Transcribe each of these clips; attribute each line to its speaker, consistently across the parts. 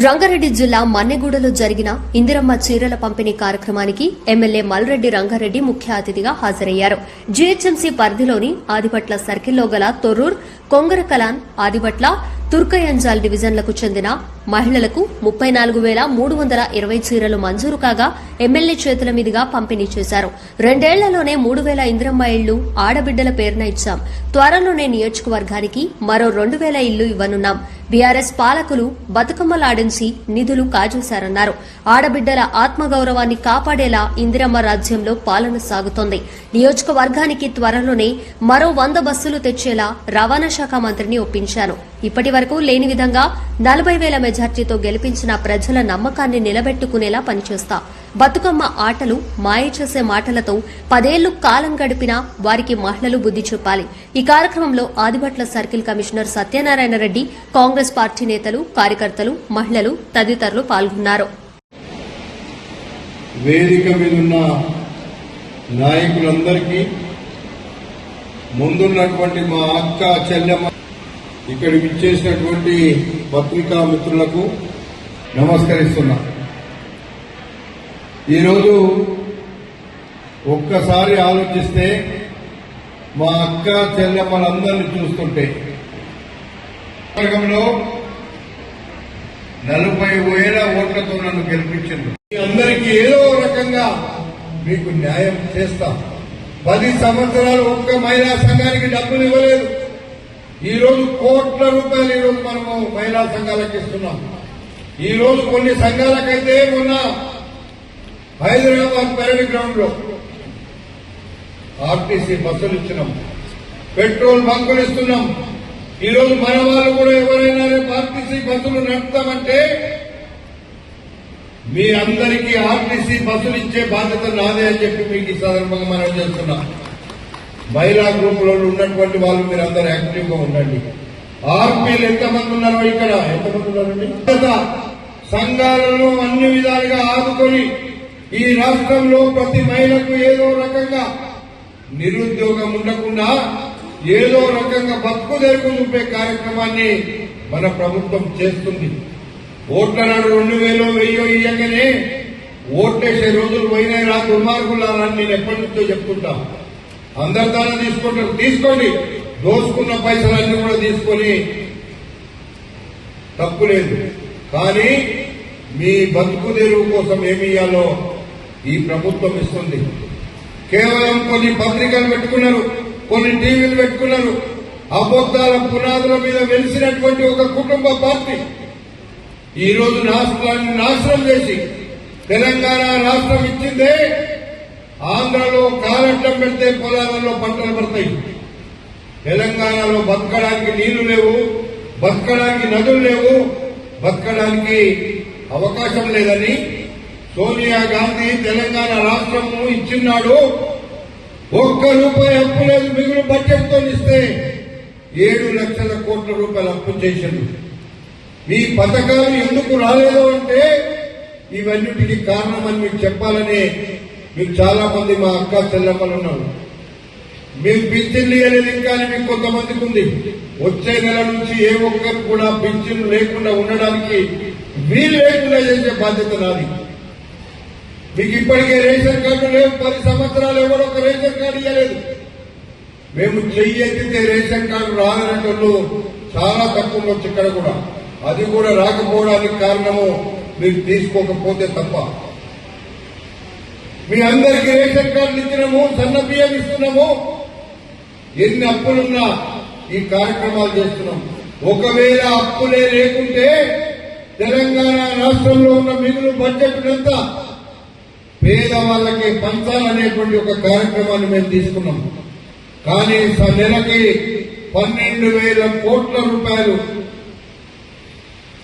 Speaker 1: రంగారెడ్డి జిల్లా మన్నెగూడలో జరిగిన ఇందిరమ్మ చీరల పంపిణీ కార్యక్రమానికి ఎమ్మెల్యే మల్రెడ్డి రంగారెడ్డి ముఖ్య అతిథిగా హాజరయ్యారు. జీహెచ్ఎంసీ పరిధిలోని ఆదిపట్ల సర్కిల్లో గల తొర్రూర్, కొంగరకలాన్, ఆదిపట్ల, తుర్కయంజాల్ డివిజన్లకు చెందిన మహిళలకు 34,320 చీరలు మంజూరు కాగా ఎమ్మెల్యే చేతుల మీదుగా పంపిణీ చేశారు. 2 ఏళ్లలోనే 3,000 ఇందిరమ్మ ఇళ్లు ఆడబిడ్డల పేరున ఇచ్చాం. త్వరలోనే నియోజకవర్గానికి మరో 2,000 ఇళ్లు ఇవ్వనున్నాం. బీఆర్ఎస్ పాలకులు బతుకమ్మలాడించి నిధులు కాజేశారన్నారు. ఆడబిడ్డల ఆత్మగౌరవాన్ని కాపాడేలా ఇందిరమ్మ రాజ్యంలో పాలన సాగుతోంది. నియోజకవర్గానికి త్వరలోనే మరో 100 బస్సులు తెచ్చేలా రవాణా శాఖ మంత్రిని ఒప్పించాను. ఇప్పటి వరకు లేని విధంగా 40,000 మెజార్టీతో గెలిపించిన ప్రజల నమ్మకాన్ని నిలబెట్టుకునేలా పనిచేస్తా. బతుకమ్మ ఆటలు మాయ చేసే మాటలతో 10 ఏళ్లు కాలం గడిపినా వారికి మహిళలు బుద్ది చెప్పాలి. ఈ కార్యక్రమంలో Adibatla circle commissioner Satyanarayana Reddy, Congress party నేతలు, కార్యకర్తలు, మహిళలు తదితరులు పాల్గొన్నారు.
Speaker 2: వేదిక మీదున్న నాయకులందరికీ, ముందున్నటువంటి మా అక్క చెల్లెమ్మ, ఇక్కడికి ఇచ్చేసినటువంటి పత్రికా మిత్రులకు నమస్కరిస్తున్నా. ఈరోజు ఒక్కసారి ఆలోచిస్తే మా అక్క చెల్లెమ్మలందరినీ చూస్తుంటే వర్గంలో 40,000 ఓట్లతో నన్ను గెలిపించింది. మీ అందరికీ ఏదో రకంగా మీకు న్యాయం చేస్తా. 10 సంవత్సరాలు ఒక్క మహిళా సంఘానికి డబ్బులు ఇవ్వలేదు. ఈరోజు కోట్ల రూపాయలు ఈరోజు మనము మహిళా సంఘాలకు ఇస్తున్నాం. ఈరోజు కొన్ని సంఘాలకైతే మొన్న హైదరాబాద్ పెరడ్ గ్రౌండ్ లో ఆర్టీసీ బస్సులు ఇచ్చినాం, పెట్రోల్ బంకులు ఇస్తున్నాం. ఈరోజు మన వాళ్ళు కూడా ఎవరైనా ఆర్టీసీ బస్సులు నడుపుతామంటే మీ అందరికీ ఆర్టీసీ బస్సులు ఇచ్చే బాధ్యత నాదే అని చెప్పి మీకు ఈ సందర్భంగా మనం చేస్తున్నాం. మహిళా గ్రూపులో ఉన్నటువంటి వాళ్ళు మీరందరూ యాక్టివ్ గా ఉండండి. ఆర్పీలు ఎంతమంది ఉన్నారో ఇక్కడ ఎంతమంది ఉన్నారండి? సంఘాలను అన్ని విధాలుగా ఆదుకొని ఈ రాష్ట్రంలో ప్రతి మహిళకు ఏదో రకంగా నిరుద్యోగం ఉండకుండా ఏదో రకంగా బతుకు తెరుకు చూపే కార్యక్రమాన్ని మన ప్రభుత్వం చేస్తుంది. ఓట్ల నాడు 2,000 1000 ఇయ్యగానే ఓట్లేసే రోజులు పోయినాయి. రా దుర్మార్గులారా నేను ఎప్పటి నుంచో చెప్తుంటా. అందరి ద్వారా తీసుకుంటారు, తీసుకోండి. దోసుకున్న పైసలన్నీ కూడా తీసుకొని తప్పులేదు. కానీ మీ బతుకు తెరువు కోసం ఏమి ఇయ్యాలో ఈ ప్రభుత్వం ఇస్తుంది. కేవలం కొన్ని పత్రికలు పెట్టుకున్నారు, కొన్ని టీవీలు పెట్టుకున్నారు. అబద్దాల పునాదుల మీద వెలిసినటువంటి ఒక కుటుంబ పార్టీ ఈ రోజు రాష్ట్రాన్ని నాశనం చేసి తెలంగాణ రాష్ట్రం ఇచ్చిందే ఆంధ్రలో కాలట్లం పెడితే పొలాలలో పంటలు పడతాయి. తెలంగాణలో బతకడానికి నీళ్లు లేవు, బతకడానికి నదులు లేవు, బతకడానికి అవకాశం లేదని సోనియా గాంధీ తెలంగాణ రాష్ట్రము ఇచ్చిన్నాడు. 1 రూపాయి అప్పు లేదు. మిగులు బడ్జెట్ తో ఇస్తే 7 లక్షల కోట్ల రూపాయలు అప్పు చేసిండు. మీ పథకాలు ఎందుకు రాలేదు అంటే ఇవన్నిటికీ కారణమని మీకు చెప్పాలని మీకు చాలా మంది మా అక్క చెల్లెమ్మలు ఉన్నారు. మీకు పింఛన్లు ఇవ్వలేదు ఇంకా మీకు కొంతమందికి ఉంది. వచ్చే నెల నుంచి ఏ ఒక్కరు కూడా పింఛన్లు లేకుండా ఉండడానికి వీలు లేకుండా చేసే బాధ్యత నాది. మీకు ఇప్పటికే రేషన్ కార్డు లేవు. 10 సంవత్సరాలు ఎవరో ఒక రేషన్ కార్డు ఇవ్వలేదు. మేము చెయ్యి ఎత్తితే రేషన్ కార్డు రాదనేటోళ్ళు చాలా తక్కువ ఉండొచ్చు ఇక్కడ కూడా. అది కూడా రాకపోవడానికి కారణము మీరు తీసుకోకపోతే తప్ప. మీ అందరికీ రేషన్ కార్డులు ఇచ్చినాము, సన్న బియ్యం ఇస్తున్నాము. ఎన్ని అప్పులున్నా ఈ కార్యక్రమాలు చేస్తున్నాం. ఒకవేళ అప్పులే లేకుంటే తెలంగాణ రాష్ట్రంలో ఉన్న మిగులు బడ్జెట్ అంతా పేదవాళ్లకి పంచాలనేటువంటి ఒక కార్యక్రమాన్ని మేము తీసుకున్నాం. కానీ నెలకి 12,000 కోట్ల రూపాయలు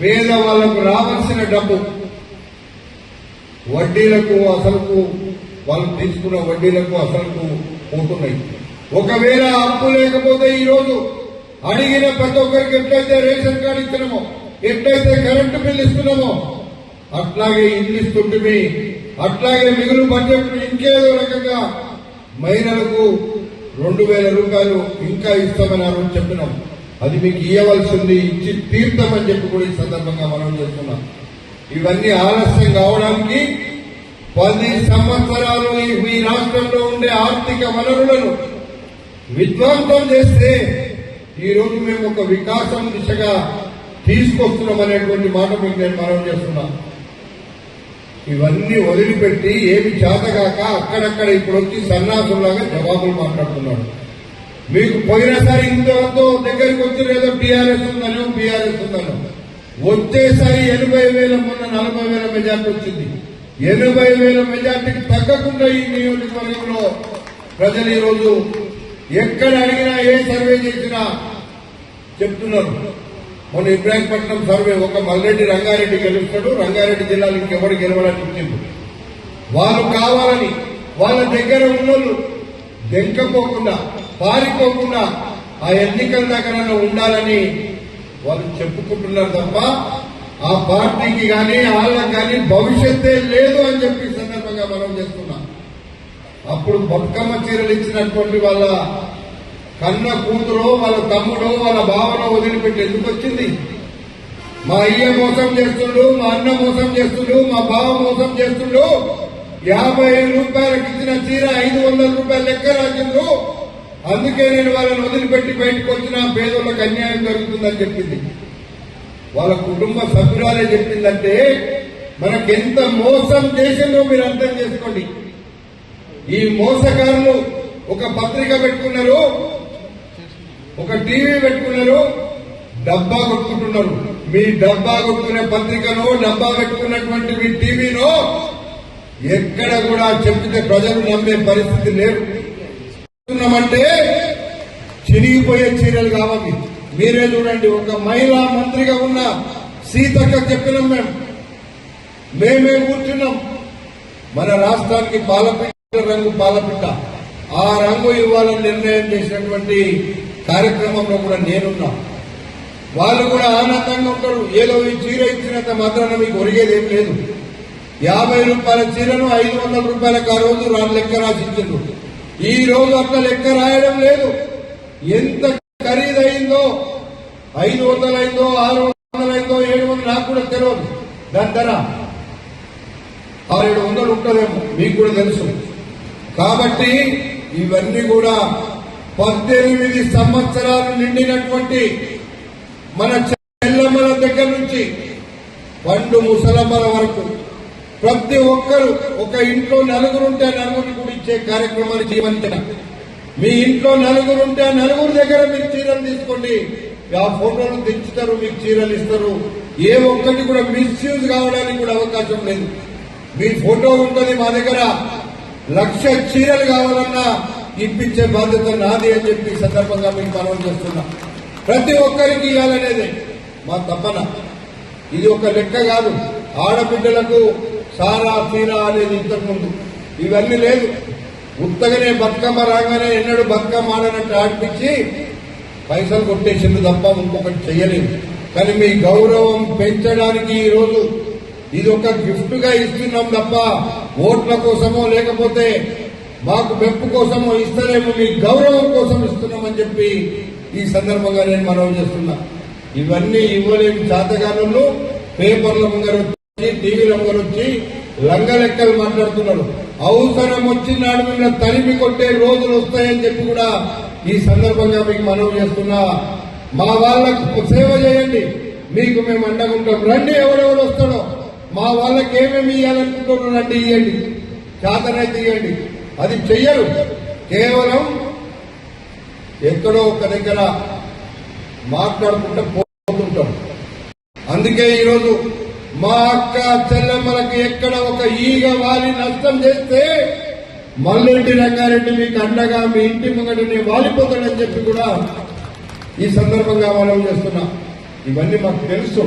Speaker 2: పేదవాళ్లకు రావాల్సిన డబ్బు వడ్డీలకు అసలుకు వాళ్ళు తీసుకున్న వడ్డీలకు అసలుకు పోతున్నాయి. ఒకవేళ అప్పు లేకపోతే ఈరోజు అడిగిన ప్రతి ఒక్కరికి ఎట్లయితే రేషన్ కార్డు ఇస్తున్నామో, ఎట్లయితే కరెంటు బిల్లు ఇస్తున్నామో అట్లాగే ఇల్లు ఇస్తుంటే, అట్లాగే మిగులు బడ్జెట్ ఇంకేదో రకంగా మహిళలకు 2,000 రూపాయలు ఇంకా ఇస్తామని ఆ రోజు చెప్పినాం. అది మీకు ఇవ్వవలసింది ఇచ్చి తీర్థమని చెప్పి కూడా ఈ సందర్భంగా మనం చేస్తున్నాం. ఇవన్నీ ఆలస్యం కావడానికి 10 సంవత్సరాలు ఈ రాష్ట్రంలో ఉండే ఆర్థిక వనరులను విధ్వంసం చేస్తే ఈ రోజు మేము ఒక వికాసం దిశగా తీసుకొస్తున్నాం అనేటువంటి మాట మీకు నేను మనం చేస్తున్నా. ఇవన్నీ వదిలిపెట్టి ఏమి చేతగాక అక్కడక్కడ ఇప్పుడు వచ్చి సన్నాసులాగా జవాబులు మాట్లాడుతున్నాడు. మీకు పోయినసారి ఇంతవరకు దగ్గరికి వచ్చిన ఏదో టీఆర్ఎస్ ఉందనో బీఆర్ఎస్ ఉందనో వచ్చేసారి 80,000 మొన్న 40,000 మెజార్టీ వచ్చింది. 80,000 మెజార్టీకి తగ్గకుండా ఈ నియోజకవర్గంలో ప్రజలు ఈరోజు ఎక్కడ అడిగినా ఏ సర్వే చేసినా చెప్తున్నారు. మొన్న ఇబ్రాహీంపట్నం సర్వే ఒక మల్రెడ్డి రంగారెడ్డి గెలుస్తాడు, రంగారెడ్డి జిల్లాలో ఇంకెవరు గెలవడానికి ఇచ్చింది. వాళ్ళు కావాలని వాళ్ళ దగ్గర ఉన్నోళ్ళు దెంకపోకుండా పారిపోకుండా ఆ ఎన్నికల దగ్గర ఉండాలని వాళ్ళు చెప్పుకుంటున్నారు తప్ప ఆ పార్టీకి గాని వాళ్ళకి గాని భవిష్యత్తే లేదు అని చెప్పి సందర్భంగా మనం చేస్తున్నాం. అప్పుడు బతుకమ్మ చీరలు ఇచ్చినటువంటి వాళ్ళ కన్న కూతురో వాళ్ళ తమ్ముడో వాళ్ళ బావనో వదిలిపెట్టి ఎందుకు వచ్చింది? మా అయ్య మోసం చేస్తుండు, మా అన్న మోసం చేస్తుండు, మా బావ మోసం చేస్తుండు. 50 రూపాయలకు ఇచ్చిన చీర 500 రూపాయలు లెక్క రాసిండు. అందుకే నేను వాళ్ళని వదిలిపెట్టి బయటకు వచ్చిన పేదోళ్ళకి అన్యాయం జరుగుతుందని చెప్పింది. వాళ్ళ కుటుంబ సభ్యురాలే చెప్పిందంటే మనకెంత మోసం చేసిందో మీరు అర్థం చేసుకోండి. ఈ మోసగారులు ఒక పత్రిక పెట్టుకున్నారు, ఒక టీవీ పెట్టుకున్నారు, డబ్బా కొట్టుకుంటున్నారు. మీ డబ్బా కొట్టుకునే పత్రికను డబ్బా పెట్టుకున్నటువంటి మీ టీవీలో ఎక్కడ కూడా చెప్తే ప్రజలు నమ్మే పరిస్థితి లేదు. అంటే చిరిగిపోయే చీరలు కావాలి. మీరే చూడండి, ఒక మహిళా మంత్రిగా ఉన్న సీతక్క చెప్పినాం, మేమే కూర్చున్నాం. మన రాష్ట్రానికి పాలపిట్ట రంగు పాలపిట్ట, ఆ రంగు ఇవ్వాలని నిర్ణయం చేసినటువంటి కార్యక్రమంలో కూడా నేనున్నా. వాళ్ళు కూడా ఆనందంగా ఉంటారు. ఏదో ఈ చీర ఇచ్చినంత మాత్రాన మీకు ఒరిగేదేం లేదు. 50 రూపాయల చీరను 500 రూపాయలకు ఆ రోజు లెక్క రాసిచ్చిండ్రు. ఈ రోజు అట్లా లెక్క రాయడం లేదు. ఎంత ఖరీదైందో, 500 అయిందో, 600 అయిందో, 700 నాకు కూడా తెలియదు. దాని ధర 600-700 ఉంటుందేమో, మీకు కూడా తెలుసు. కాబట్టి ఇవన్నీ కూడా 18 సంవత్సరాలు నిండినటువంటి మన చెల్లమ్మల దగ్గర నుంచి పండు ముసలమ్మల వరకు ప్రతి ఒక్కరు ఒక ఇంట్లో నలుగురుంటే నలుగురిని కూడా ఇచ్చే కార్యక్రమాన్ని చేయమంటారు. మీ ఇంట్లో నలుగురుంటే నలుగురు దగ్గర మీరు చీరలు తీసుకోండి. ఆ ఫోటోలు తెచ్చుతారు, మీకు చీరలు ఇస్తారు. ఏ ఒక్కటి కూడా మిస్యూజ్ కావడానికి కూడా అవకాశం లేదు. మీ ఫోటో ఉంటుంది మా దగ్గర. 1,00,000 చీరలు కావాలన్నా ఇప్పించే బాధ్యత నాది అని చెప్పి సందర్భంగా మీకు మనం చేస్తున్నా. ప్రతి ఒక్కరికి ఇవ్వాలనేది మా తపన. ఇది ఒక లెక్క కాదు. ఆడబిడ్డలకు సారా తీరా అనేది ఇంతకుముందు ఇవన్నీ లేదు. ఉత్తగానే బతుకమ్మ రాగానే ఎన్నడూ బతుకమ్మ ఆడనట్టు ఆడిపించి పైసలు కొట్టేసింది తప్ప ఇంకొకటి చెయ్యలేదు. కానీ మీ గౌరవం పెంచడానికి ఈ రోజు ఇది ఒక గిఫ్ట్ గా ఇస్తున్నాం తప్ప ఓట్ల కోసమో లేకపోతే మాకు మెప్పు కోసమో ఇస్తలేము, మీ గౌరవం కోసం ఇస్తున్నామని చెప్పి ఈ సందర్భంగా నేను మనవి చేస్తున్నా. ఇవన్నీ ఇవ్వలేని చేతగానులు పేపర్ల ముంగర వచ్చి, టీవీల ముంగర వచ్చి లంగ లెక్కలు మాట్లాడుతున్నారు. అవసరం వచ్చినాడు మిమ్మల్ని తరిమి కొట్టే రోజులు వస్తాయని చెప్పి కూడా ఈ సందర్భంగా మీకు మనవి చేస్తున్నా. మా వాళ్ళకు సేవ చేయండి, మీకు మేము అండగుంటాం. రండి, ఎవరెవరు వస్తాడో మా వాళ్ళకి ఏమేమి ఇవ్వాలనుకుంటున్నారో రండి, ఇవ్వండి, చేతనైతే ఇవ్వండి. అది చెయ్యరు, కేవలం ఎక్కడో ఒక దగ్గర మాట్లాడుకుంటూ పోతుంటాం. అందుకే ఈరోజు మా అక్క చెల్లెమ్మలకు ఎక్కడ ఒక ఈగ వాలి నష్టం చేస్తే మల్రెడ్డి రంగారెడ్డి మీకు అండగా మీ ఇంటి ముంగటనే వాలిపోతాడని చెప్పి కూడా ఈ సందర్భంగా మనం చేస్తున్నాం. ఇవన్నీ మాకు తెలుసు.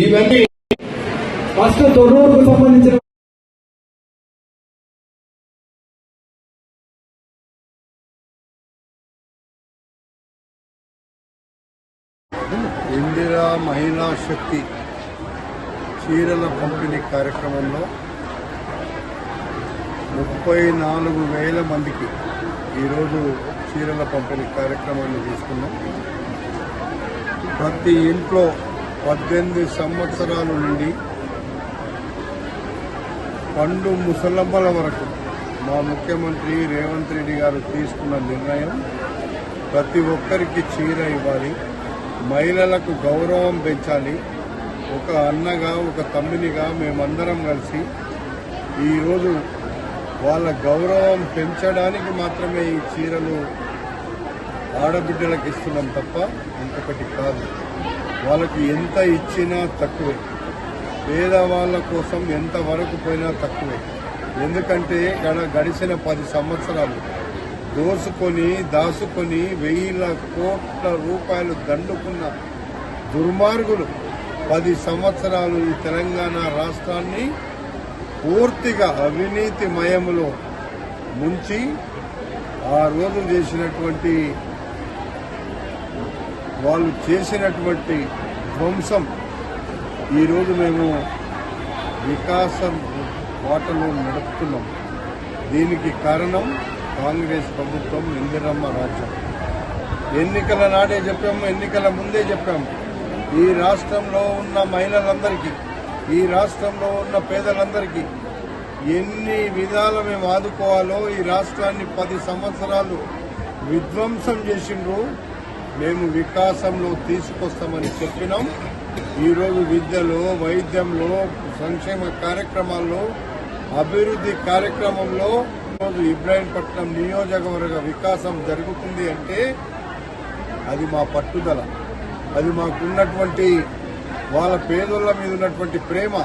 Speaker 2: ఇవన్నీ
Speaker 3: ఫస్ట్ తొర్రూరుకు సంబంధించిన
Speaker 4: ఇందిరా మహిళా శక్తి చీరల పంపిణీ కార్యక్రమంలో 34,000 మందికి ఈరోజు చీరల పంపిణీ కార్యక్రమాన్ని తీసుకున్నాం. ప్రతి ఇంట్లో 18 సంవత్సరాల నుండి పండు ముసలమ్మల వరకు మా ముఖ్యమంత్రి రేవంత్ రెడ్డి గారు తీసుకున్న నిర్ణయం ప్రతి ఒక్కరికి చీర ఇవ్వాలి, మహిళలకు గౌరవం పెంచాలి. ఒక అన్నగా ఒక తమ్మినిగా మేమందరం కలిసి ఈరోజు వాళ్ళ గౌరవం పెంచడానికి మాత్రమే ఈ చీరలు ఆడబిడ్డలకు ఇస్తున్నాం తప్ప ఇంకొకటి కాదు. వాళ్ళకి ఎంత ఇచ్చినా తక్కువే, పేదవాళ్ళ కోసం ఎంత వరకు పోయినా తక్కువే. ఎందుకంటే గడిచిన 10 సంవత్సరాలు దోసుకొని దాసుకొని 1000 కోట్ల రూపాయలు దండుకున్న దుర్మార్గులు 10 సంవత్సరాలు ఈ తెలంగాణ రాష్ట్రాన్ని పూర్తిగా అవినీతి మయములో ముంచి ఆ రోజు వాళ్ళు చేసినటువంటి ధ్వంసం ఈరోజు మేము వికాసం బాటలో నడుపుతున్నాం. దీనికి కారణం కాంగ్రెస్ ప్రభుత్వం, ఇందిరమ్మ రాజ్యం. ఎన్నికల నాడే చెప్పాము, ఎన్నికల ముందే చెప్పాము. ఈ రాష్ట్రంలో ఉన్న మహిళలందరికీ, ఈ రాష్ట్రంలో ఉన్న పేదలందరికీ ఎన్ని విధాలు మేము ఆదుకోవాలో, ఈ రాష్ట్రాన్ని 10 సంవత్సరాలు విధ్వంసం చేసిండ్రు, మేము వికాసంలో తీసుకొస్తామని చెప్పినాం. ఈరోజు విద్యలో, వైద్యంలో, సంక్షేమ కార్యక్రమాల్లో, అభివృద్ధి కార్యక్రమంలో ఈరోజు ఇబ్రాహీంపట్నం నియోజకవర్గ వికాసం జరుగుతుంది అంటే అది మా పట్టుదల, అది మాకున్నటువంటి వాళ్ళ పేదోళ్ళ మీద ఉన్నటువంటి ప్రేమ.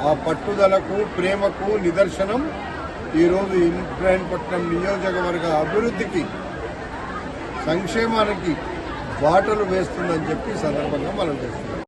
Speaker 4: ఆ పట్టుదలకు, ప్రేమకు నిదర్శనం ఈరోజు ఇబ్రాహీంపట్నం నియోజకవర్గ అభివృద్ధికి, సంక్షేమానికి బాటలు వేస్తుందని చెప్పి సందర్భంగా మనం చేస్తున్నాం.